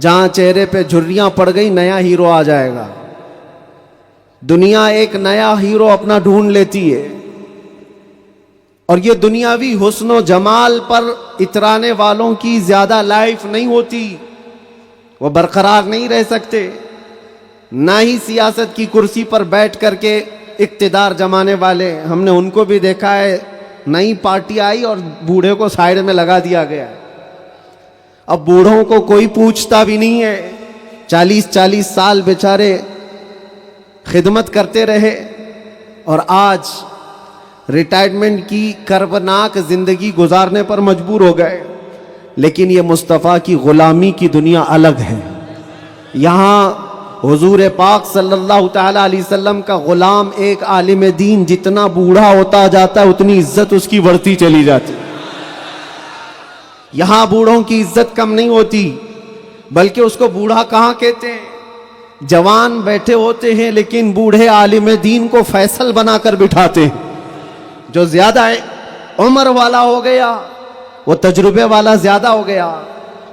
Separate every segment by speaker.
Speaker 1: جہاں چہرے پہ جھریاں پڑ گئی نیا ہیرو آ جائے گا. دنیا ایک نیا ہیرو اپنا ڈھونڈ لیتی ہے، اور یہ دنیاوی حسن و جمال پر اترانے والوں کی زیادہ لائف نہیں ہوتی، وہ برقرار نہیں رہ سکتے. نہ ہی سیاست کی کرسی پر بیٹھ کر کے اقتدار جمانے والے، ہم نے ان کو بھی دیکھا ہے، نئی پارٹی آئی اور بوڑھے کو سائیڈ میں لگا دیا گیا. اب بوڑھوں کو کوئی پوچھتا بھی نہیں ہے. 40 سال بیچارے خدمت کرتے رہے اور آج ریٹائرمنٹ کی کربناک زندگی گزارنے پر مجبور ہو گئے. لیکن یہ مصطفیٰ کی غلامی کی دنیا الگ ہے. یہاں حضور پاک صلی اللہ تعالی علیہ وسلم کا غلام ایک عالم دین جتنا بوڑھا ہوتا جاتا ہے اتنی عزت اس کی بڑھتی چلی جاتی. یہاں بوڑھوں کی عزت کم نہیں ہوتی، بلکہ اس کو بوڑھا کہاں کہتے ہیں. جوان بیٹھے ہوتے ہیں لیکن بوڑھے عالم دین کو فیصل بنا کر بٹھاتے ہیں. جو زیادہ عمر والا ہو گیا، وہ تجربے والا زیادہ ہو گیا،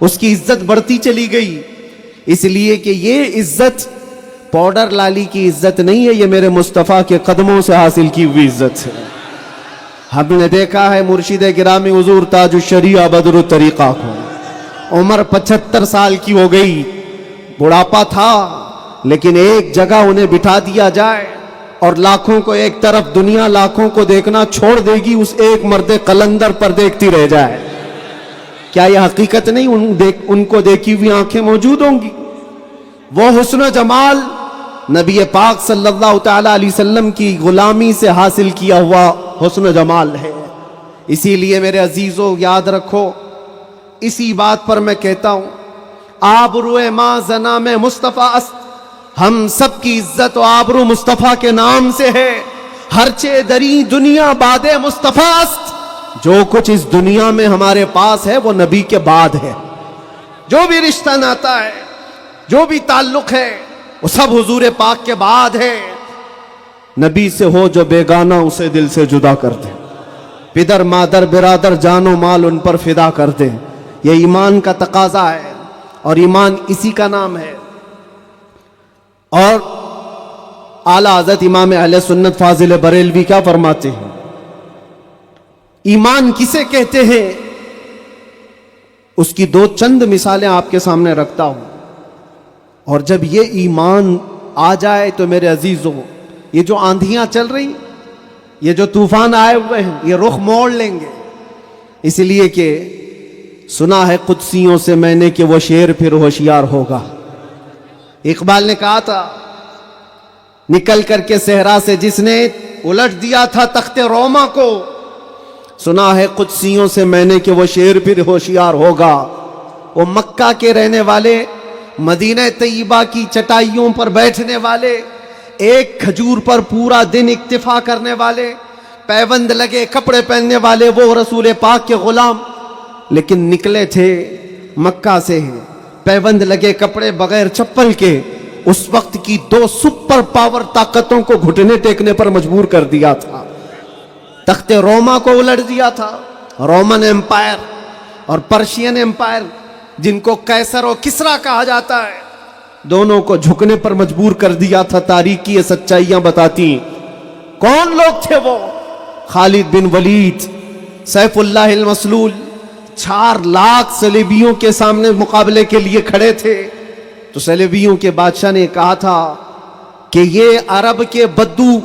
Speaker 1: اس کی عزت بڑھتی چلی گئی. اس لیے کہ یہ عزت پاؤڈر لالی کی عزت نہیں ہے، یہ میرے مصطفیٰ کے قدموں سے حاصل کی ہوئی عزت ہے. ہم نے دیکھا ہے مرشد گرامی حضور تاج الشریعہ بدر الطریقہ کو عمر 75 سال کی ہو گئی، بڑھاپا تھا، لیکن ایک جگہ انہیں بٹھا دیا جائے اور لاکھوں کو ایک طرف، دنیا لاکھوں کو دیکھنا چھوڑ دے گی، اس ایک مرد قلندر پر دیکھتی رہ جائے. کیا یہ حقیقت نہیں؟ ان کو دیکھی ہوئی آنکھیں موجود ہوں گی. وہ حسن و جمال نبی پاک صلی اللہ تعالی علیہ وسلم کی غلامی سے حاصل کیا ہوا حسن و جمال ہے. اسی لیے میرے عزیزو یاد رکھو، اسی بات پر میں کہتا ہوں، آبرو ما زنا میں مصطفیٰ است. ہم سب کی عزت و آبرو مصطفیٰ کے نام سے ہے. ہر چے دری دنیا باد مصطفیٰ است. جو کچھ اس دنیا میں ہمارے پاس ہے وہ نبی کے بعد ہے. جو بھی رشتہ ناتا ہے، جو بھی تعلق ہے، وہ سب حضور پاک کے بعد ہے. نبی سے ہو جو بیگانہ اسے دل سے جدا کر دے. پدر مادر برادر جان و مال ان پر فدا کر دے. یہ ایمان کا تقاضا ہے اور ایمان اسی کا نام ہے. اور اعلیٰ حضرت امام اہل سنت فاضل بریلوی کیا فرماتے ہیں؟ ایمان کسے کہتے ہیں؟ اس کی دو چند مثالیں آپ کے سامنے رکھتا ہوں. اور جب یہ ایمان آ جائے تو میرے عزیزوں، یہ جو آندھیاں چل رہی، یہ جو طوفان آئے ہوئے ہیں، یہ رخ موڑ لیں گے. اس لیے کہ سنا ہے قدسیوں سے میں نے کہ وہ شیر پھر ہوشیار ہوگا. اقبال نے کہا تھا، نکل کر کے صحرا سے جس نے الٹ دیا تھا تخت روما کو، سنا ہے قدسیوں سے میں نے کہ وہ شیر پھر ہوشیار ہوگا. وہ مکہ کے رہنے والے، مدینہ طیبہ کی چٹائیوں پر بیٹھنے والے، ایک کھجور پر پورا دن اکتفا کرنے والے، پیوند لگے کپڑے پہننے والے، وہ رسول پاک کے غلام، لیکن نکلے تھے مکہ سے پیوند لگے کپڑے بغیر چپل کے. اس وقت کی دو سپر پاور طاقتوں کو گھٹنے ٹیکنے پر مجبور کر دیا تھا. تخت روما کو الٹ دیا تھا، رومن ایمپائر اور پرشین ایمپائر، جن کو قیصر و کسریٰ کہا جاتا ہے، دونوں کو جھکنے پر مجبور کر دیا تھا. تاریخ کی یہ سچائیاں بتاتی. کون لوگ تھے وہ؟ خالد بن ولید، سیف اللہ المسلول، 4 لاکھ صلیبیوں کے سامنے مقابلے کے لیے کھڑے تھے. تو صلیبیوں کے بادشاہ نے کہا تھا کہ یہ عرب کے بدو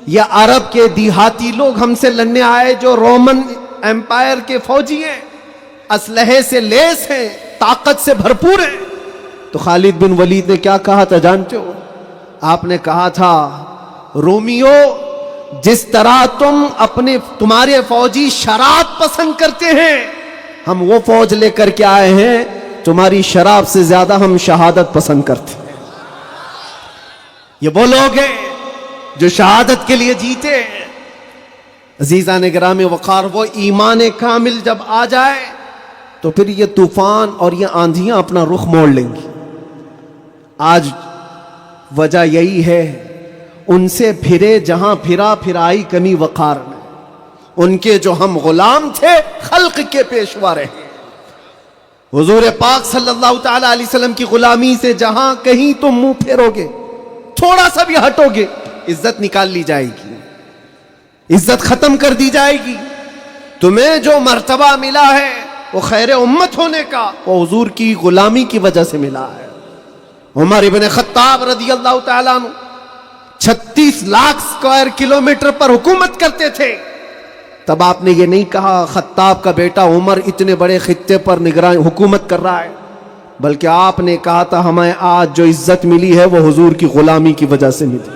Speaker 1: یا عرب کے دیہاتی لوگ ہم سے لڑنے آئے جو رومن ایمپائر کے فوجی ہیں، اسلحے سے لیس ہیں، طاقت سے بھرپور ہیں. تو خالد بن ولید نے کیا کہا تھا جانتے ہو؟ آپ نے کہا تھا، رومیو، جس طرح تمہارے فوجی شراب پسند کرتے ہیں، ہم وہ فوج لے کر کے آئے ہیں، تمہاری شراب سے زیادہ ہم شہادت پسند کرتے ہیں. یہ وہ لوگ ہیں جو شہادت کے لیے جیتے ہیں. عزیزان گرامی وقار، وہ ایمان کامل جب آ جائے تو پھر یہ طوفان اور یہ آندھیاں اپنا رخ موڑ لیں گی. آج وجہ یہی ہے، ان سے پھرے جہاں پھرا پھرائی کمی وقار میں. ان کے جو ہم غلام تھے، خلق کے پیشوا رہے. حضور پاک صلی اللہ تعالی علیہ وسلم کی غلامی سے جہاں کہیں تم منہ پھیرو گے، تھوڑا سا بھی ہٹو گے، عزت نکال لی جائے گی، عزت ختم کر دی جائے گی۔ تمہیں جو مرتبہ ملا ہے وہ خیر امت ہونے کا، وہ حضور کی غلامی کی وجہ سے ملا ہے۔ عمر ابن خطاب رضی اللہ تعالیٰ عنہ 36 لاکھ اسکوائر کلومیٹر پر حکومت کرتے تھے۔ تب آپ نے یہ نہیں کہا خطاب کا بیٹا عمر اتنے بڑے خطے پر نگران حکومت کر رہا ہے، بلکہ آپ نے کہا تھا ہمیں آج جو عزت ملی ہے وہ حضور کی غلامی کی وجہ سے ملی۔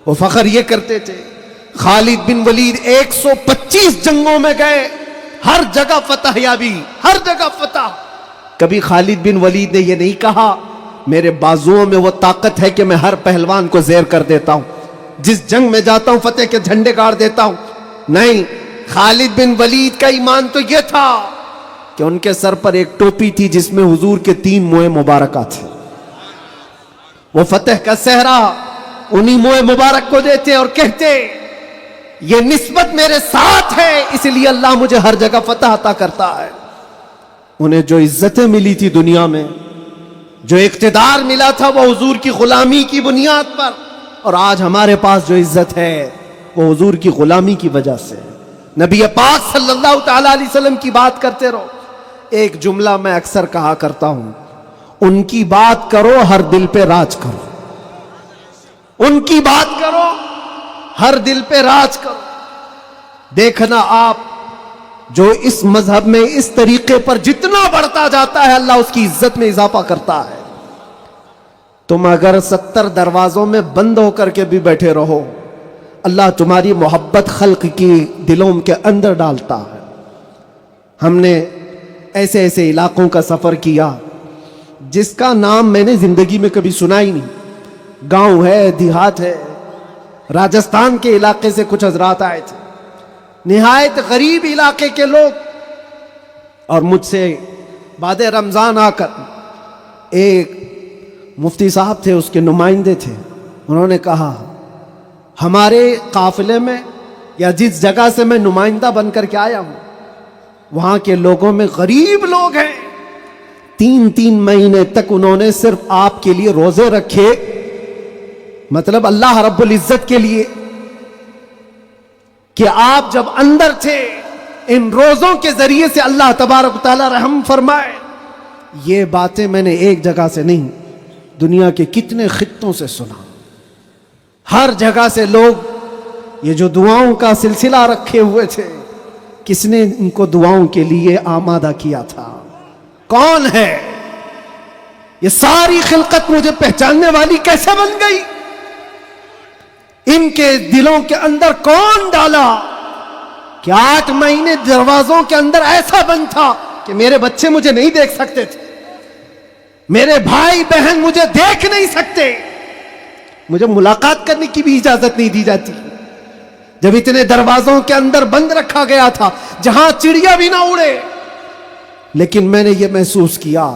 Speaker 1: وہ فخر یہ کرتے تھے۔ خالد بن ولید 125 جنگوں میں گئے، ہر جگہ فتح یابی، ہر جگہ فتح۔ کبھی خالد بن ولید نے یہ نہیں کہا میرے بازوؤں میں وہ طاقت ہے کہ میں ہر پہلوان کو زیر کر دیتا ہوں، جس جنگ میں جاتا ہوں فتح کے جھنڈے گاڑ دیتا ہوں۔ نہیں، خالد بن ولید کا ایمان تو یہ تھا کہ ان کے سر پر ایک ٹوپی تھی جس میں حضور کے 3 موئے مبارکہ تھے۔ وہ فتح کا صحرا انہی موئے مبارک کو دیتے اور کہتے یہ نسبت میرے ساتھ ہے، اس لیے اللہ مجھے ہر جگہ فتح عطا کرتا ہے۔ انہیں جو عزتیں ملی تھی دنیا میں، جو اقتدار ملا تھا، وہ حضور کی غلامی کی بنیاد پر، اور آج ہمارے پاس جو عزت ہے وہ حضور کی غلامی کی وجہ سے۔ نبی پاک صلی اللہ تعالی علیہ وسلم کی بات کرتے رہو۔ ایک جملہ میں اکثر کہا کرتا ہوں، ان کی بات کرو ہر دل پہ راج کرو، ان کی بات کرو ہر دل پہ راج کرو۔ دیکھنا آپ جو اس مذہب میں اس طریقے پر جتنا بڑھتا جاتا ہے اللہ اس کی عزت میں اضافہ کرتا ہے۔ تم اگر 70 دروازوں میں بند ہو کر کے بھی بیٹھے رہو، اللہ تمہاری محبت خلق کی دلوں کے اندر ڈالتا ہے۔ ہم نے ایسے ایسے علاقوں کا سفر کیا جس کا نام میں نے زندگی میں کبھی سنا ہی نہیں، گاؤں ہے، دیہات ہے۔ راجستھان کے علاقے سے کچھ حضرات آئے تھے، نہایت غریب علاقے کے لوگ، اور مجھ سے بعد رمضان آ کر ایک مفتی صاحب تھے، اس کے نمائندے تھے، انہوں نے کہا ہمارے قافلے میں یا جس جگہ سے میں نمائندہ بن کر کے آیا ہوں وہاں کے لوگوں میں غریب لوگ ہیں، 3 مہینے تک انہوں نے صرف آپ کے لیے روزے رکھے، مطلب اللہ رب العزت کے لیے، کہ آپ جب اندر تھے ان روزوں کے ذریعے سے اللہ تبارک و تعالی رحم فرمائے۔ یہ باتیں میں نے ایک جگہ سے نہیں، دنیا کے کتنے خطوں سے سنا۔ ہر جگہ سے لوگ یہ جو دعاؤں کا سلسلہ رکھے ہوئے تھے، کس نے ان کو دعاؤں کے لیے آمادہ کیا تھا؟ کون ہے؟ یہ ساری خلقت مجھے پہچاننے والی کیسے بن گئی؟ ان کے دلوں کے اندر کون ڈالا کہ 8 مہینے دروازوں کے اندر ایسا بند تھا کہ میرے بچے مجھے نہیں دیکھ سکتے تھے، میرے بھائی بہن مجھے دیکھ نہیں سکتے، مجھے ملاقات کرنے کی بھی اجازت نہیں دی جاتی، جب اتنے دروازوں کے اندر بند رکھا گیا تھا جہاں چڑیا بھی نہ اڑے۔ لیکن میں نے یہ محسوس کیا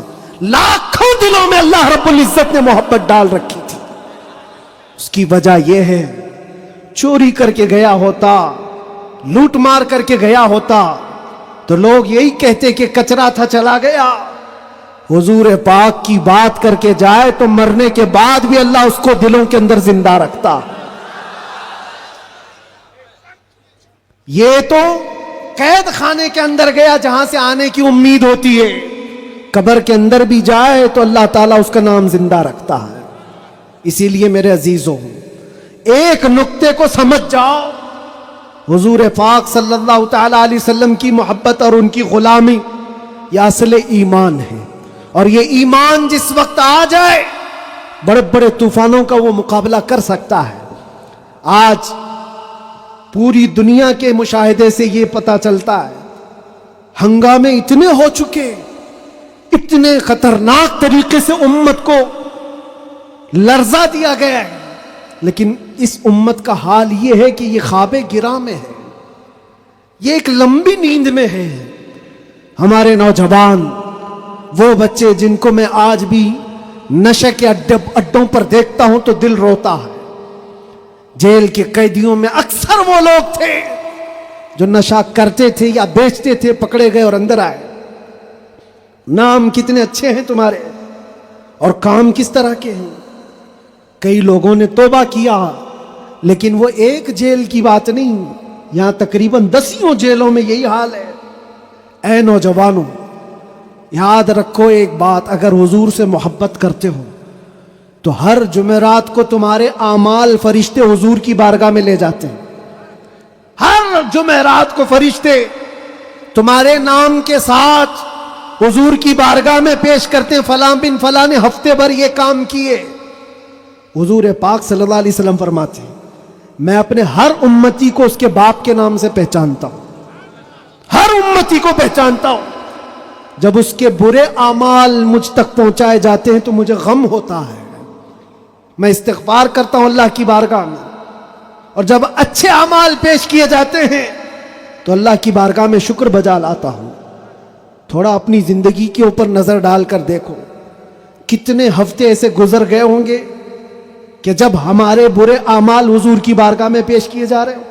Speaker 1: لاکھوں دلوں میں اللہ رب العزت نے محبت ڈال رکھی تھی۔ اس کی وجہ یہ ہے چوری کر کے گیا ہوتا، لوٹ مار کر کے گیا ہوتا تو لوگ یہی کہتے کہ کچرا تھا چلا گیا۔ حضور پاک کی بات کر کے جائے تو مرنے کے بعد بھی اللہ اس کو دلوں کے اندر زندہ رکھتا۔ یہ تو قید خانے کے اندر گیا جہاں سے آنے کی امید ہوتی ہے، قبر کے اندر بھی جائے تو اللہ تعالیٰ اس کا نام زندہ رکھتا ہے۔ اسی لیے میرے عزیزوں، ایک نقطے کو سمجھ جاؤ، حضور پاک صلی اللہ تعالی علیہ وسلم کی محبت اور ان کی غلامی یہ اصل ایمان ہے، اور یہ ایمان جس وقت آ جائے بڑے بڑے طوفانوں کا وہ مقابلہ کر سکتا ہے۔ آج پوری دنیا کے مشاہدے سے یہ پتہ چلتا ہے ہنگامے اتنے ہو چکے، اتنے خطرناک طریقے سے امت کو لرزا دیا گیا ہے، لیکن اس امت کا حال یہ ہے کہ یہ خواب گراں میں ہے، یہ ایک لمبی نیند میں ہے۔ ہمارے نوجوان، وہ بچے جن کو میں آج بھی نشے کے اڈوں پر دیکھتا ہوں تو دل روتا ہے۔ جیل کے قیدیوں میں اکثر وہ لوگ تھے جو نشہ کرتے تھے یا بیچتے تھے، پکڑے گئے اور اندر آئے۔
Speaker 2: نام کتنے اچھے ہیں تمہارے اور کام کس طرح کے ہیں. کئی لوگوں نے توبہ کیا لیکن وہ ایک جیل کی بات نہیں، یہاں تقریباً 10 جیلوں میں یہی حال ہے. اے نوجوانوں، یاد رکھو ایک بات، اگر حضور سے محبت کرتے ہو تو ہر جمعرات کو تمہارے اعمال فرشتے حضور کی بارگاہ میں لے جاتے ہیں. ہر جمعرات کو فرشتے تمہارے نام کے ساتھ حضور کی بارگاہ میں پیش کرتے ہیں، فلاں بن فلاں نے ہفتے بھر یہ کام کیے. حضور پاک صلی اللہ علیہ وسلم فرماتے ہیں میں اپنے ہر امتی کو اس کے باپ کے نام سے پہچانتا ہوں، ہر امتی کو پہچانتا ہوں. جب اس کے برے اعمال مجھ تک پہنچائے جاتے ہیں تو مجھے غم ہوتا ہے، میں استغفار کرتا ہوں اللہ کی بارگاہ میں. اور جب اچھے اعمال پیش کیے جاتے ہیں تو اللہ کی بارگاہ میں شکر بجا لاتا ہوں. تھوڑا اپنی زندگی کے اوپر نظر ڈال کر دیکھو، کتنے ہفتے ایسے گزر گئے ہوں گے کہ جب ہمارے برے اعمال حضور کی بارگاہ میں پیش کیے جا رہے ہوں.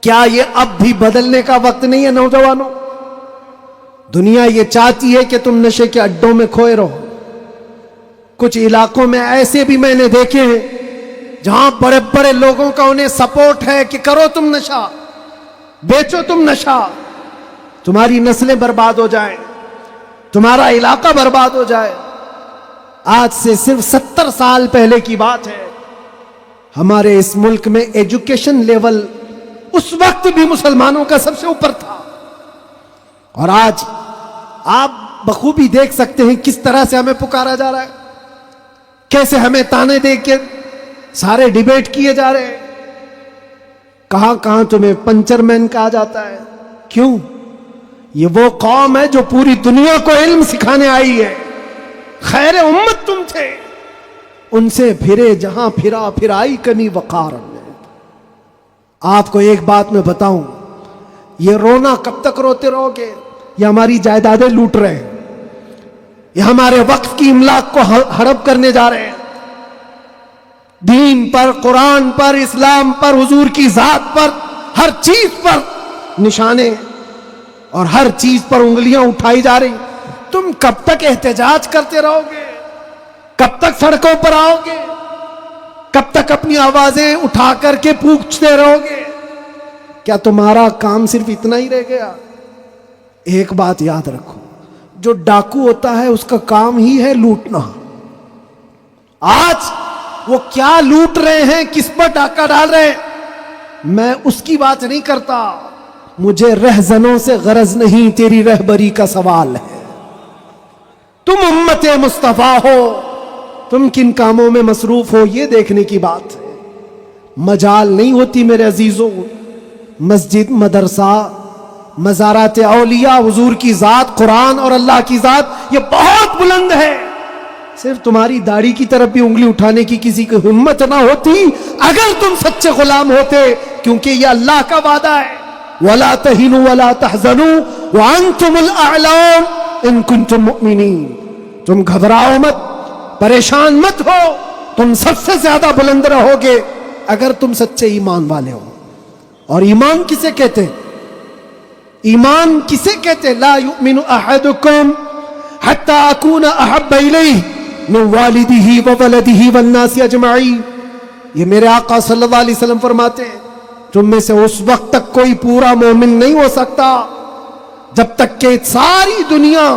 Speaker 2: کیا یہ اب بھی بدلنے کا وقت نہیں ہے نوجوانوں؟ دنیا یہ چاہتی ہے کہ تم نشے کے اڈوں میں کھوئے رہو. کچھ علاقوں میں ایسے بھی میں نے دیکھے ہیں جہاں بڑے بڑے لوگوں کا انہیں سپورٹ ہے کہ کرو تم نشہ، بیچو تم نشہ، تمہاری نسلیں برباد ہو جائیں، تمہارا علاقہ برباد ہو جائے. آج سے صرف 70 سال پہلے کی بات ہے، ہمارے اس ملک میں ایجوکیشن لیول اس وقت بھی مسلمانوں کا سب سے اوپر تھا. اور آج آپ بخوبی دیکھ سکتے ہیں کس طرح سے ہمیں پکارا جا رہا ہے، کیسے ہمیں تانے دے کے سارے ڈیبیٹ کیے جا رہے ہیں. کہاں کہاں تمہیں پنچر مین کہا جاتا ہے. کیوں؟ یہ وہ قوم ہے جو پوری دنیا کو علم سکھانے آئی ہے. خیر امت تم تھے، ان سے پھرے جہاں پھرا پھر آئی کمی وقار. آپ کو ایک بات میں بتاؤں، یہ رونا کب تک روتے رہو گے؟ یہ ہماری جائیدادیں لوٹ رہے ہیں، یہ ہمارے وقت کی املاک کو ہڑپ کرنے جا رہے ہیں. دین پر، قرآن پر، اسلام پر، حضور کی ذات پر، ہر چیز پر نشانے اور ہر چیز پر انگلیاں اٹھائی جا رہی. تم کب تک احتجاج کرتے رہو گے؟ کب تک سڑکوں پر آؤ گے؟ کب تک اپنی آوازیں اٹھا کر کے پوچھتے رہو گے؟ کیا تمہارا کام صرف اتنا ہی رہ گیا؟ ایک بات یاد رکھو، جو ڈاکو ہوتا ہے اس کا کام ہی ہے لوٹنا. آج وہ کیا لوٹ رہے ہیں، کس پر ڈاکہ ڈال رہے ہیں، میں اس کی بات نہیں کرتا. مجھے رہزنوں سے غرض نہیں، تیری رہبری کا سوال ہے. تم امت مصطفیٰ ہو، تم کن کاموں میں مصروف ہو یہ دیکھنے کی بات ہے. مجال نہیں ہوتی میرے عزیزوں. مسجد، مدرسہ، مزارات اولیاء، حضور کی ذات، قرآن اور اللہ کی ذات یہ بہت بلند ہے. صرف تمہاری داڑھی کی طرف بھی انگلی اٹھانے کی کسی کی ہمت نہ ہوتی اگر تم سچے غلام ہوتے، کیونکہ یہ اللہ کا وعدہ ہے، وَلَا تَهِنُوا وَلَا تَحْزَنُوا وَأَنْتُمُ الْأَعْلَوْنَ إِن كُنتُم مُؤْمِنِينَ. تم گھبراؤ مت، پریشان مت ہو، تم سب سے زیادہ بلند رہو گے اگر تم سچے ایمان والے ہو. اور ایمان کسے کہتے ہیں؟ ایمان کسے کہتے؟ لا یؤمن احدکم حتی اکون احب الیہ من والدہ وولدہ والناس اجمعین. یہ میرے آقا صلی اللہ علیہ وسلم فرماتے ہیں تم میں سے اس وقت تک کوئی پورا مومن نہیں ہو سکتا جب تک کہ ساری دنیا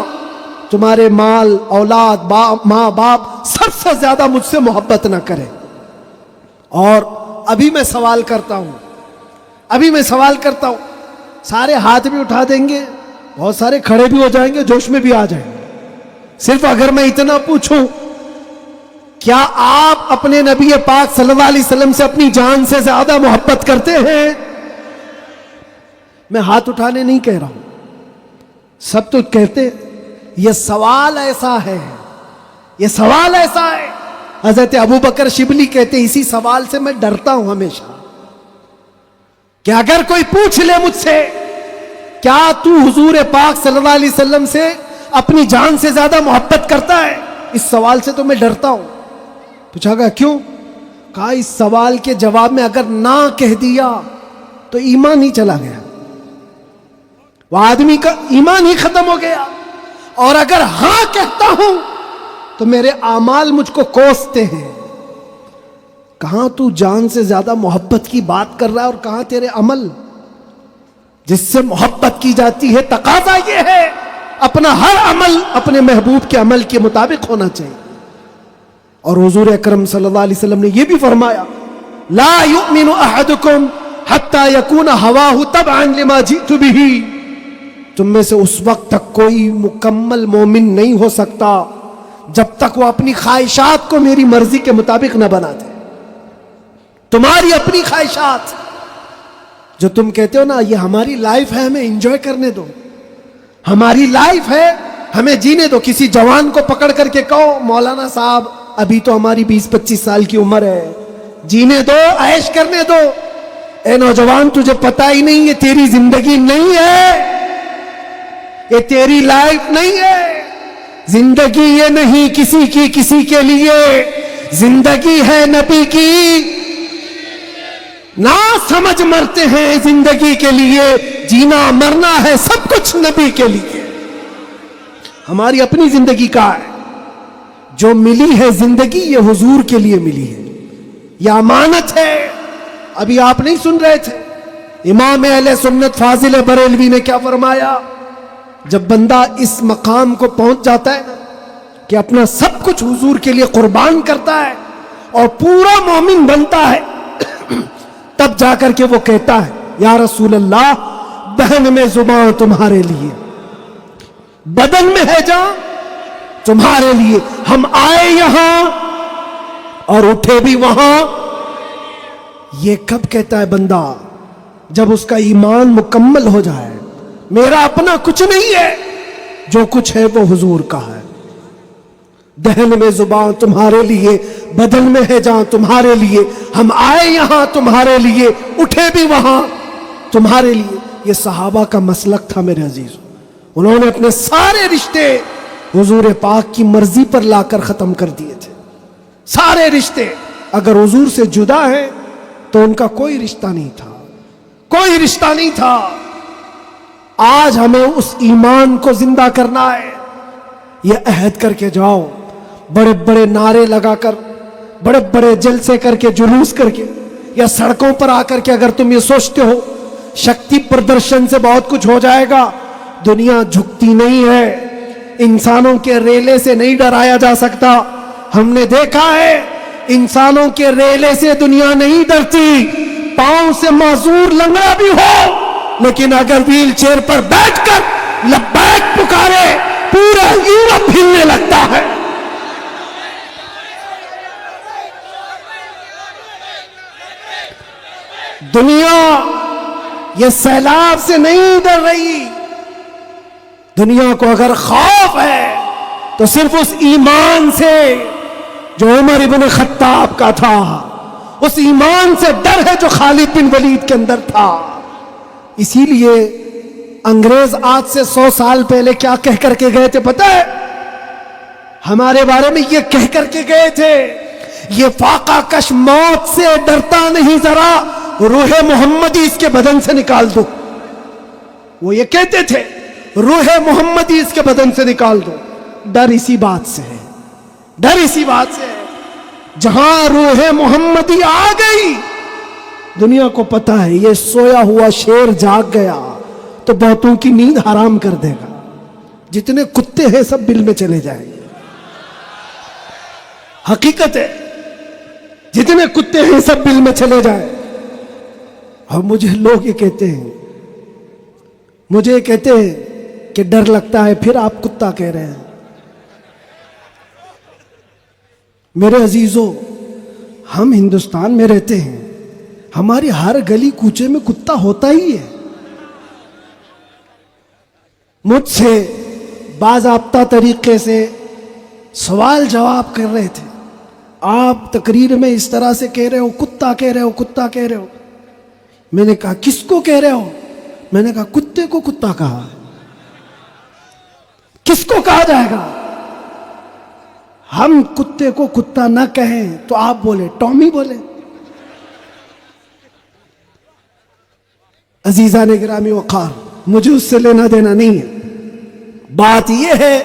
Speaker 2: تمہارے مال، اولاد، ماں باپ سب سے زیادہ مجھ سے محبت نہ کرے. اور ابھی میں سوال کرتا ہوں، سارے ہاتھ بھی اٹھا دیں گے، بہت سارے کھڑے بھی ہو جائیں گے، جوش میں بھی آ جائیں گے. صرف اگر میں اتنا پوچھوں، کیا آپ اپنے نبی پاک صلی اللہ علیہ وسلم سے اپنی جان سے زیادہ محبت کرتے ہیں؟ میں ہاتھ اٹھانے نہیں کہہ رہا ہوں، سب تو کہتے. یہ سوال ایسا ہے، حضرت ابو بکر شبلی کہتے اسی سوال سے میں ڈرتا ہوں ہمیشہ کہ اگر کوئی پوچھ لے مجھ سے کیا تو حضور پاک صلی اللہ علیہ وسلم سے اپنی جان سے زیادہ محبت کرتا ہے، اس سوال سے تو میں ڈرتا ہوں. پوچھا گیا کیوں؟ کہا اس سوال کے جواب میں اگر نہ کہہ دیا تو ایمان ہی چلا گیا، وہ آدمی کا ایمان ہی ختم ہو گیا. اور اگر ہاں کہتا ہوں تو میرے اعمال مجھ کو کوستے ہیں. کہاں تو جان سے زیادہ محبت کی بات کر رہا ہے اور کہاں تیرے عمل. جس سے محبت کی جاتی ہے تقاضا یہ ہے اپنا ہر عمل اپنے محبوب کے عمل کے مطابق ہونا چاہیے. اور حضور اکرم صلی اللہ علیہ وسلم نے یہ بھی فرمایا لا یؤمن احدکم حتی یکون ہواہ تبعا لما جئت بہ. تم میں سے اس وقت تک کوئی مکمل مومن نہیں ہو سکتا جب تک وہ اپنی خواہشات کو میری مرضی کے مطابق نہ بنا دے. تمہاری اپنی خواہشات جو تم کہتے ہو نا یہ ہماری لائف ہے ہمیں انجوائے کرنے دو, ہماری لائف ہے ہمیں جینے دو. کسی جوان کو پکڑ کر کے کہو مولانا صاحب ابھی تو ہماری 20-25 سال کی عمر ہے, جینے دو, عیش کرنے دو. اے نوجوان تجھے پتہ ہی نہیں یہ تیری زندگی نہیں ہے, یہ تیری لائف نہیں ہے. زندگی یہ نہیں کسی کی کسی کے لیے, زندگی ہے نبی کی. نہ سمجھ مرتے ہیں زندگی کے لیے, جینا مرنا ہے سب کچھ نبی کے لیے. ہماری اپنی زندگی کا ہے, جو ملی ہے زندگی یہ حضور کے لیے ملی ہے, یہ امانت ہے. ابھی آپ نہیں سن رہے تھے امام اہل سنت فاضل بریلوی نے کیا فرمایا؟ جب بندہ اس مقام کو پہنچ جاتا ہے نا کہ اپنا سب کچھ حضور کے لیے قربان کرتا ہے اور پورا مومن بنتا ہے, تب جا کر کے وہ کہتا ہے یا رسول اللہ بہن میں زبان تمہارے لیے, بدن میں ہے جان تمہارے لیے. ہم آئے یہاں اور اٹھے بھی وہاں. یہ کب کہتا ہے بندہ؟ جب اس کا ایمان مکمل ہو جائے. میرا اپنا کچھ نہیں ہے, جو کچھ ہے وہ حضور کا ہے. دہن میں زبان تمہارے لیے, بدن میں ہے جان تمہارے لیے. ہم آئے یہاں تمہارے لیے, اٹھے بھی وہاں تمہارے لیے. یہ صحابہ کا مسلک تھا میرے عزیز. انہوں نے اپنے سارے رشتے حضور پاک کی مرضی پر لا کر ختم کر دیے تھے. سارے رشتے اگر حضور سے جدا ہیں تو ان کا کوئی رشتہ نہیں تھا, کوئی رشتہ نہیں تھا. آج ہمیں اس ایمان کو زندہ کرنا ہے. یہ عہد کر کے جاؤ, بڑے بڑے نعرے لگا کر, بڑے بڑے جلسے کر کے, جلوس کر کے, یا سڑکوں پر آ کر کے اگر تم یہ سوچتے ہو شکتی پردرشن سے بہت کچھ ہو جائے گا. دنیا جھکتی نہیں ہے, انسانوں کے ریلے سے نہیں ڈرایا جا سکتا. ہم نے دیکھا ہے انسانوں کے ریلے سے دنیا نہیں ڈرتی. پاؤں سے معذور لنگڑا بھی ہو لیکن اگر ویل چیئر پر بیٹھ کر لبیک پکارے پورا یورپ ہلنے لگتا ہے. دنیا یہ سیلاب سے نہیں ڈر رہی. دنیا کو اگر خوف ہے تو صرف اس ایمان سے جو عمر ابن خطاب کا تھا, اس ایمان سے ڈر ہے جو خالد بن ولید کے اندر تھا. اسی لیے انگریز آج سے 100 سال پہلے کیا کہہ کر کے گئے تھے پتہ ہے؟ ہمارے بارے میں یہ کہہ کر کے گئے تھے یہ فاقہ کش موت سے ڈرتا نہیں, ذرا روح محمدی اس کے بدن سے نکال دو. وہ یہ کہتے تھے روح محمدی اس کے بدن سے نکال دو. ڈر اسی بات سے ہے, ڈر اسی بات سے ہے. جہاں روح محمدی آ گئی دنیا کو پتہ ہے یہ سویا ہوا شیر جاگ گیا تو بہتوں کی نیند حرام کر دے گا. جتنے کتے ہیں سب بل میں چلے جائیں گے. حقیقت ہے جتنے کتے ہیں سب بل میں چلے جائیں. اور مجھے لوگ یہ کہتے ہیں, مجھے یہ کہتے ہیں کہ ڈر لگتا ہے, پھر آپ کتا کہہ رہے ہیں. میرے عزیزوں ہم ہندوستان میں رہتے ہیں, ہماری ہر گلی کوچے میں کتا ہوتا ہی ہے. مجھ سے باضابطہ طریقے سے سوال جواب کر رہے تھے, آپ تقریر میں اس طرح سے کہہ رہے ہو, کتا کہہ رہے ہو, کتا کہہ رہے ہو. میں نے کہا کس کو کہہ رہے ہو؟ میں نے کہا کتے کو کتا کہا. کس کو کہا جائے گا؟ ہم کتے کو کتا نہ کہیں تو آپ بولے ٹامی بولے. عزیزان گرامی وقار, مجھے اس سے لینا دینا نہیں ہے. بات یہ ہے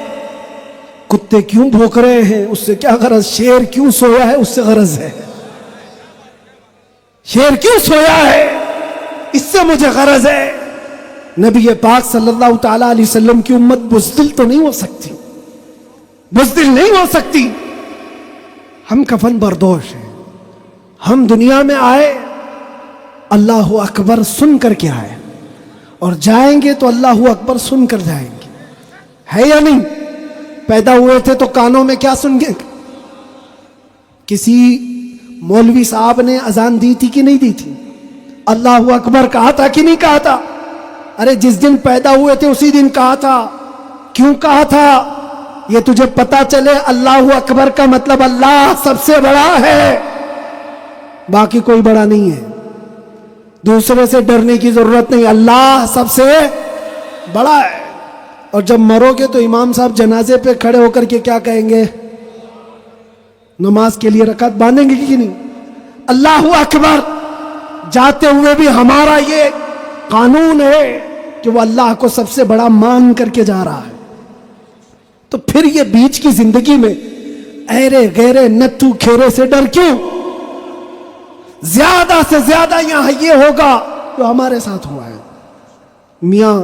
Speaker 2: کتے کیوں بھوک رہے ہیں اس سے کیا غرض، شیر کیوں سویا ہے اس سے غرض ہے، شیر کیوں سویا ہے اس سے مجھے غرض ہے۔ نبی پاک صلی اللہ تعالی علیہ وسلم کی امت بزدل تو نہیں ہو سکتی، بزدل نہیں ہو سکتی۔ ہم کفن بردوش ہیں، ہم دنیا میں آئے اللہ اکبر سن کر کے آئے، اور جائیں گے تو اللہ اکبر سن کر جائیں گے، ہے یا نہیں؟ پیدا ہوئے تھے تو کانوں میں کیا سن گے؟ کسی مولوی صاحب نے اذان دی تھی کہ نہیں دی تھی؟ اللہ اکبر کہا تھا کہ نہیں کہا تھا؟ ارے جس دن پیدا ہوئے تھے اسی دن کہا تھا۔ کیوں کہا تھا؟ یہ تجھے پتا چلے اللہ اکبر کا مطلب اللہ سب سے بڑا ہے، باقی کوئی بڑا نہیں ہے، دوسرے سے ڈرنے کی ضرورت نہیں، اللہ سب سے بڑا ہے۔ اور جب مرو گے تو امام صاحب جنازے پہ کھڑے ہو کر کے کیا کہیں گے؟ نماز کے لیے رکعت باندھیں گے کہ نہیں؟ اللہ اکبر جاتے ہوئے بھی ہمارا یہ قانون ہے کہ وہ اللہ کو سب سے بڑا مان کر کے جا رہا ہے۔ تو پھر یہ بیچ کی زندگی میں ایرے غیرے نتھو کھیرے سے ڈر کیوں؟ زیادہ سے زیادہ یہاں یہ ہوگا جو ہمارے ساتھ ہوا ہے۔ میاں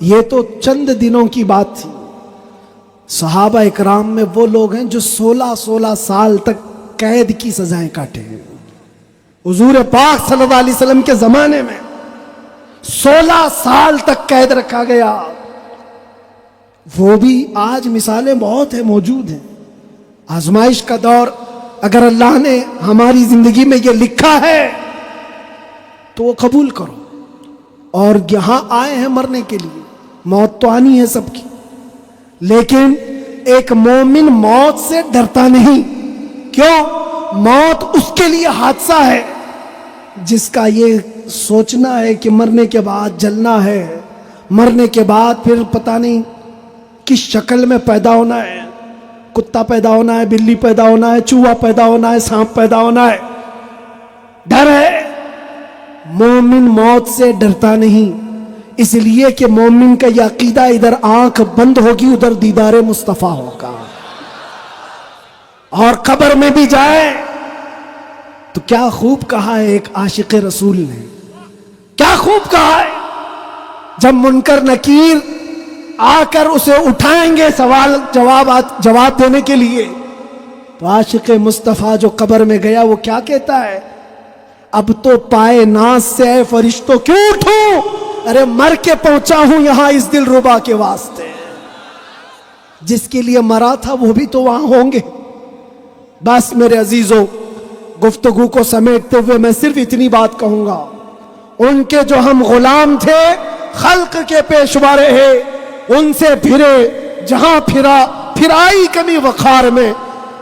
Speaker 2: یہ تو چند دنوں کی بات تھی، صحابہ اکرام میں وہ لوگ ہیں جو 16 سال تک قید کی سزائیں کاٹے ہیں۔ حضور پاک صلی اللہ علیہ وسلم کے زمانے میں 16 سال تک قید رکھا گیا۔ وہ بھی آج مثالیں بہت ہیں، موجود ہیں۔ آزمائش کا دور، اگر اللہ نے ہماری زندگی میں یہ لکھا ہے تو وہ قبول کرو۔ اور یہاں آئے ہیں مرنے کے لیے، موت تو آنی ہے سب کی، لیکن ایک مومن موت سے ڈرتا نہیں۔ کیوں؟ موت اس کے لیے حادثہ ہے جس کا یہ سوچنا ہے کہ مرنے کے بعد جلنا ہے، مرنے کے بعد پھر پتہ نہیں کس شکل میں پیدا ہونا ہے، کتا پیدا ہونا ہے، بلی پیدا ہونا ہے، چوہا پیدا ہونا ہے، سانپ پیدا ہونا ہے، ڈر ہے۔ مومن موت سے ڈرتا نہیں، اس لیے کہ مومن کا یہ عقیدہ ادھر آنکھ بند ہوگی ادھر دیدار مصطفیٰ ہوگا، اور قبر میں بھی جائے تو کیا خوب کہا ہے ایک عاشق رسول نے، کیا خوب کہا ہے، جب منکر نکیر آ کر اسے اٹھائیں گے سوال جواب دینے کے لیے، تو عاشق مصطفیٰ جو قبر میں گیا وہ کیا کہتا ہے؟ اب تو پائے ناز سے اے فرشتوں کیوں اٹھوں، ارے مر کے پہنچا ہوں یہاں اس دل ربا کے واسطے۔ جس کے لیے مرا تھا وہ بھی تو وہاں ہوں گے۔ بس میرے عزیزوں، گفتگو کو سمیٹتے ہوئے میں صرف اتنی بات کہوں گا، ان کے جو ہم غلام تھے، خلق کے پیشوا رہے، ان سے پھرے، جہاں پھرائی کمی وقار میں،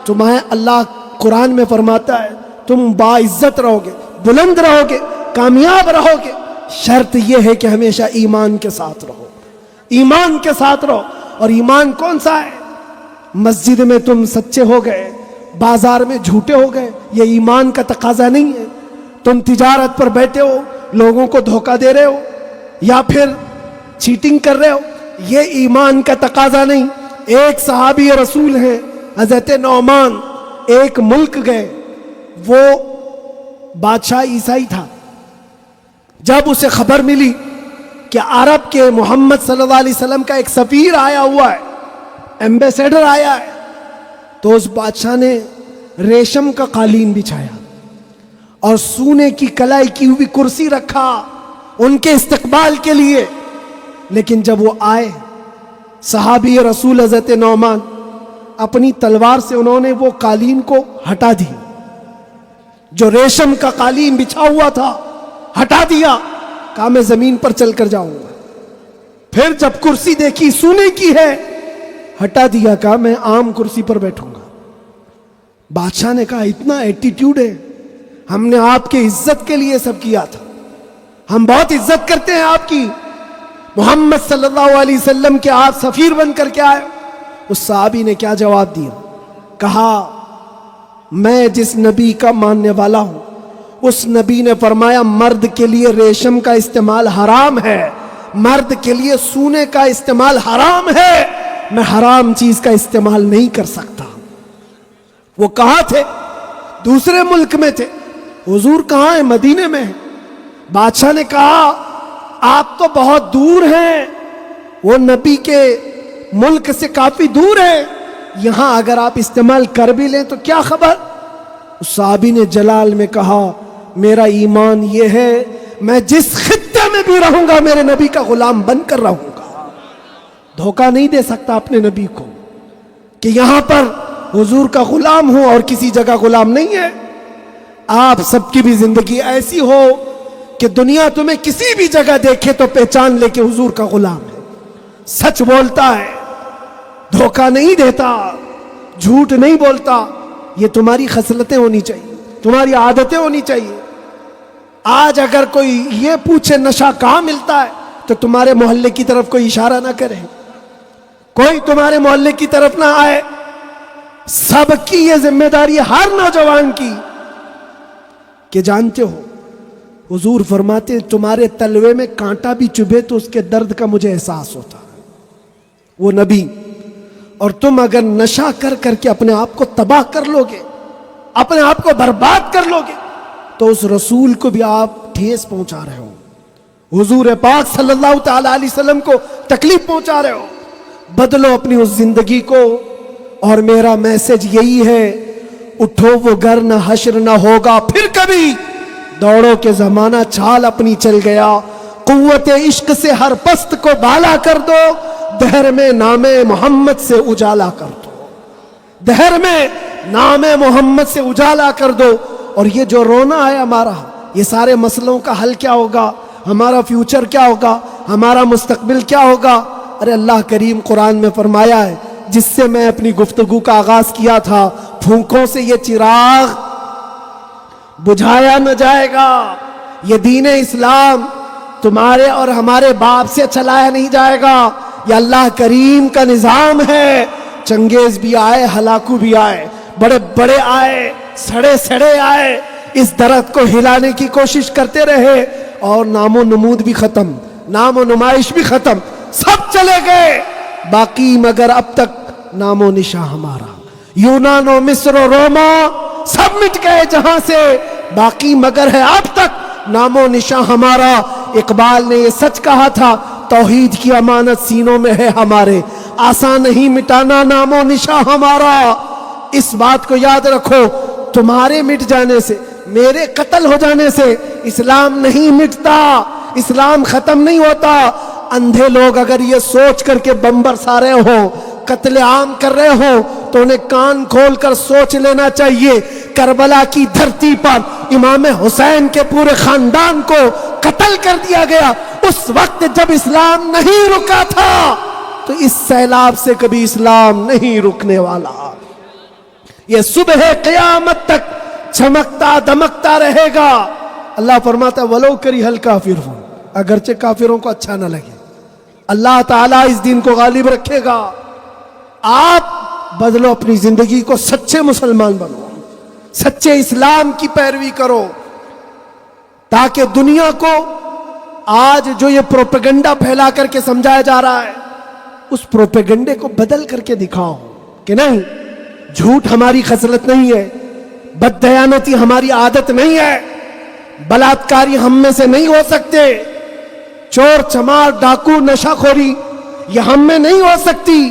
Speaker 2: تمہیں اللہ قرآن میں فرماتا ہے تم باعزت رہو گے، بلند رہو گے، کامیاب رہو گے، شرط یہ ہے کہ ہمیشہ ایمان کے ساتھ رہو، ایمان کے ساتھ رہو۔ اور ایمان کون سا ہے؟ مسجد میں تم سچے ہو گئے، بازار میں جھوٹے ہو گئے، یہ ایمان کا تقاضا نہیں ہے۔ تم تجارت پر بیٹھے ہو، لوگوں کو دھوکہ دے رہے ہو یا پھر چیٹنگ کر رہے ہو، یہ ایمان کا تقاضا نہیں۔ ایک صحابی رسول ہیں حضرت نعمان، ایک ملک گئے، وہ بادشاہ عیسائی تھا۔ جب اسے خبر ملی کہ عرب کے محمد صلی اللہ علیہ وسلم کا ایک سفیر آیا ہوا ہے، ایمبیسیڈر آیا ہے، تو اس بادشاہ نے ریشم کا قالین بچھایا اور سونے کی کلائی کی ہوئی کرسی رکھا ان کے استقبال کے لیے۔ لیکن جب وہ آئے، صحابی رسول حضرت نعمان، اپنی تلوار سے انہوں نے وہ قالین کو ہٹا دی، جو ریشم کا قالین بچھا ہوا تھا ہٹا دیا، کہا میں زمین پر چل کر جاؤں گا۔ پھر جب کرسی دیکھی سونے کی ہے، ہٹا دیا، کہا میں عام کرسی پر بیٹھوں گا۔ بادشاہ نے کہا اتنا ایٹیٹیوڈ ہے، ہم نے آپ کے عزت کے لیے سب کیا تھا، ہم بہت عزت کرتے ہیں آپ کی، محمد صلی اللہ علیہ وسلم کے آپ سفیر بن کر کے آئے۔ اس صحابی نے کیا جواب دیا؟ کہا میں جس نبی کا ماننے والا ہوں اس نبی نے فرمایا مرد کے لیے ریشم کا استعمال حرام ہے، مرد کے لیے سونے کا استعمال حرام ہے، میں حرام چیز کا استعمال نہیں کر سکتا۔ وہ کہاں تھے؟ دوسرے ملک میں تھے۔ حضور کہاں ہیں؟ مدینے میں ہیں۔ بادشاہ نے کہا آپ تو بہت دور ہیں، وہ نبی کے ملک سے کافی دور ہے، یہاں اگر آپ استعمال کر بھی لیں تو کیا خبر؟ اس صحابی نے جلال میں کہا میرا ایمان یہ ہے میں جس خطے میں بھی رہوں گا میرے نبی کا غلام بن کر رہوں گا۔ دھوکہ نہیں دے سکتا اپنے نبی کو کہ یہاں پر حضور کا غلام ہوں اور کسی جگہ غلام نہیں ہے۔ آپ سب کی بھی زندگی ایسی ہو کہ دنیا تمہیں کسی بھی جگہ دیکھے تو پہچان لے کہ حضور کا غلام ہے، سچ بولتا ہے، دھوکہ نہیں دیتا، جھوٹ نہیں بولتا۔ یہ تمہاری خصلتیں ہونی چاہیے، تمہاری عادتیں ہونی چاہیے۔ آج اگر کوئی یہ پوچھے نشہ کہاں ملتا ہے تو تمہارے محلے کی طرف کوئی اشارہ نہ کرے، کوئی تمہارے محلے کی طرف نہ آئے۔ سب کی یہ ذمہ داری ہر نوجوان کی کہ جانتے ہو حضور فرماتے ہیں تمہارے تلوے میں کانٹا بھی چبھے تو اس کے درد کا مجھے احساس ہوتا ہے، وہ نبی۔ اور تم اگر نشہ کر کر کے اپنے آپ کو تباہ کر لو گے، اپنے آپ کو برباد کر لو گے تو اس رسول کو بھی آپ ٹھیس پہنچا رہے ہو، حضور پاک صلی اللہ تعالی علیہ وسلم کو تکلیف پہنچا رہے ہو۔ بدلو اپنی اس زندگی کو، اور میرا میسج یہی ہے اٹھو وہ گر نہ حشر نہ ہوگا پھر کبھی، دوڑو کے زمانہ چھال اپنی چل گیا، قوت عشق سے ہر پست کو بالا کر دو، دہر میں نام محمد سے اجالا کر دو، دہر میں نام محمد سے اجالا کر دو۔ اور یہ جو رونا ہے ہمارا، یہ سارے مسئلوں کا حل کیا ہوگا، ہمارا فیوچر کیا ہوگا، ہمارا مستقبل کیا ہوگا؟ ارے اللہ کریم قرآن میں فرمایا ہے، جس سے میں اپنی گفتگو کا آغاز کیا تھا، پھونکوں سے یہ چراغ بجھایا نہ جائے گا، یہ دین اسلام تمہارے اور ہمارے باپ سے چلایا نہیں جائے گا، یہ اللہ کریم کا نظام ہے۔ چنگیز بھی آئے، ہلاکو بھی آئے، بڑے بڑے آئے، سڑے سڑے آئے، اس درخت کو ہلانے کی کوشش کرتے رہے، اور نام و نمود بھی ختم، نام و نمائش بھی ختم، سب چلے گئے، باقی مگر اب تک نام و نشاں ہمارا۔ یونان و مصر و روما سب مٹ گئے جہاں سے، باقی مگر ہے اب تک نام و نشاں ہمارا۔ اقبال نے یہ سچ کہا تھا، توحید کی امانت سینوں میں ہے ہمارے، آسان نہیں مٹانا نام و نشاں ہمارا۔ اس بات کو یاد رکھو، تمہارے مٹ جانے سے، میرے قتل ہو جانے سے اسلام نہیں مٹتا، اسلام ختم نہیں ہوتا۔ اندھے لوگ اگر یہ سوچ کر کے بم برسا رہے ہوں، قتل عام کر رہے ہوں، تو انہیں کان کھول کر سوچ لینا چاہیے، کربلا کی دھرتی پر امام حسین کے پورے خاندان کو قتل کر دیا گیا، اس وقت جب اسلام نہیں رکا تھا، تو اس سیلاب سے کبھی اسلام نہیں رکنے والا۔ یہ صبح قیامت تک چمکتا دمکتا رہے گا۔ اللہ فرماتا ہے وَلَوْ كَرِهَ الْكَافِرُونَ، اگرچہ کافروں کو اچھا نہ لگے، اللہ تعالیٰ اس دین کو غالب رکھے گا۔ آپ بدلو اپنی زندگی کو، سچے مسلمان بنو، سچے اسلام کی پیروی کرو، تاکہ دنیا کو آج جو یہ پروپیگنڈا پھیلا کر کے سمجھایا جا رہا ہے، اس پروپیگنڈے کو بدل کر کے دکھاؤ کہ نہیں، جھوٹ ہماری خصلت نہیں ہے، بددیانتی ہماری عادت نہیں ہے، بلاتکاری ہم میں سے نہیں ہو سکتے، چور چمار ڈاکو نشہ خوری یہ ہم میں نہیں ہو سکتی۔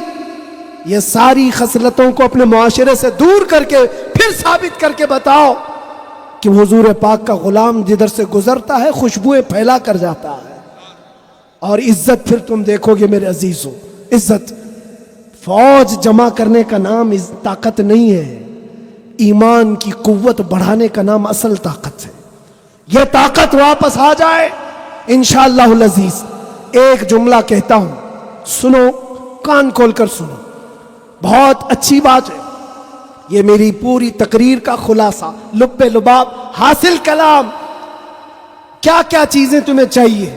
Speaker 2: یہ ساری خصلتوں کو اپنے معاشرے سے دور کر کے پھر ثابت کر کے بتاؤ کہ حضور پاک کا غلام جدھر سے گزرتا ہے خوشبوئیں پھیلا کر جاتا ہے۔ اور عزت پھر تم دیکھو گے میرے عزیزوں، عزت فوج جمع کرنے کا نام طاقت نہیں ہے، ایمان کی قوت بڑھانے کا نام اصل طاقت ہے۔ یہ طاقت واپس آ جائے انشاءاللہ العزیز۔ ایک جملہ کہتا ہوں، سنو، کان کھول کر سنو، بہت اچھی بات ہے، یہ میری پوری تقریر کا خلاصہ، لب لباب حاصل کلام۔ کیا کیا چیزیں تمہیں چاہیے،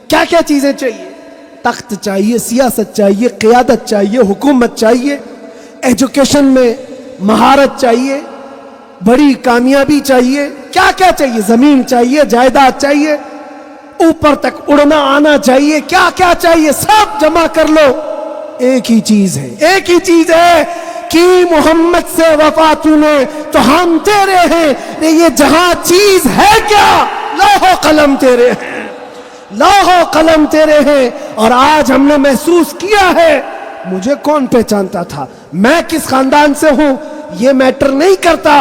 Speaker 2: کیا کیا چیزیں چاہیے؟ تخت چاہیے، سیاست چاہیے، قیادت چاہیے، حکومت چاہیے، ایجوکیشن میں مہارت چاہیے، بڑی کامیابی چاہیے، کیا کیا چاہیے؟ زمین چاہیے، جائیداد چاہیے، اوپر تک اڑنا آنا چاہیے، کیا کیا چاہیے سب جمع کر لو، ایک ہی چیز ہے، ایک ہی چیز ہے کہ محمد سے وفا تو نے تو ہم تیرے ہیں، یہ جہاں چیز ہے کیا؟ لوح و قلم تیرے ہیں، لوح و قلم تیرے ہیں۔ اور آج ہم نے محسوس کیا ہے، مجھے کون پہچانتا تھا، میں کس خاندان سے ہوں یہ میٹر نہیں کرتا،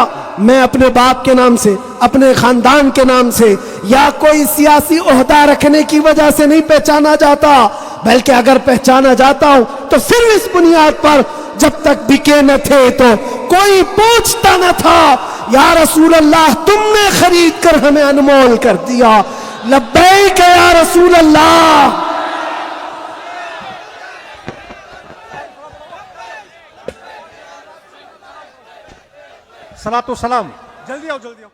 Speaker 2: میں اپنے باپ کے نام سے، اپنے خاندان کے نام سے یا کوئی سیاسی عہدہ رکھنے کی وجہ سے نہیں پہچانا جاتا، بلکہ اگر پہچانا جاتا ہوں تو صرف اس بنیاد پر جب تک بکے نہ تھے تو کوئی پوچھتا نہ تھا، یا رسول اللہ تم نے خرید کر ہمیں انمول کر دیا، لبیک یا رسول اللہ۔
Speaker 3: صلاۃ و سلام، جلدی آؤ جلدی آؤ۔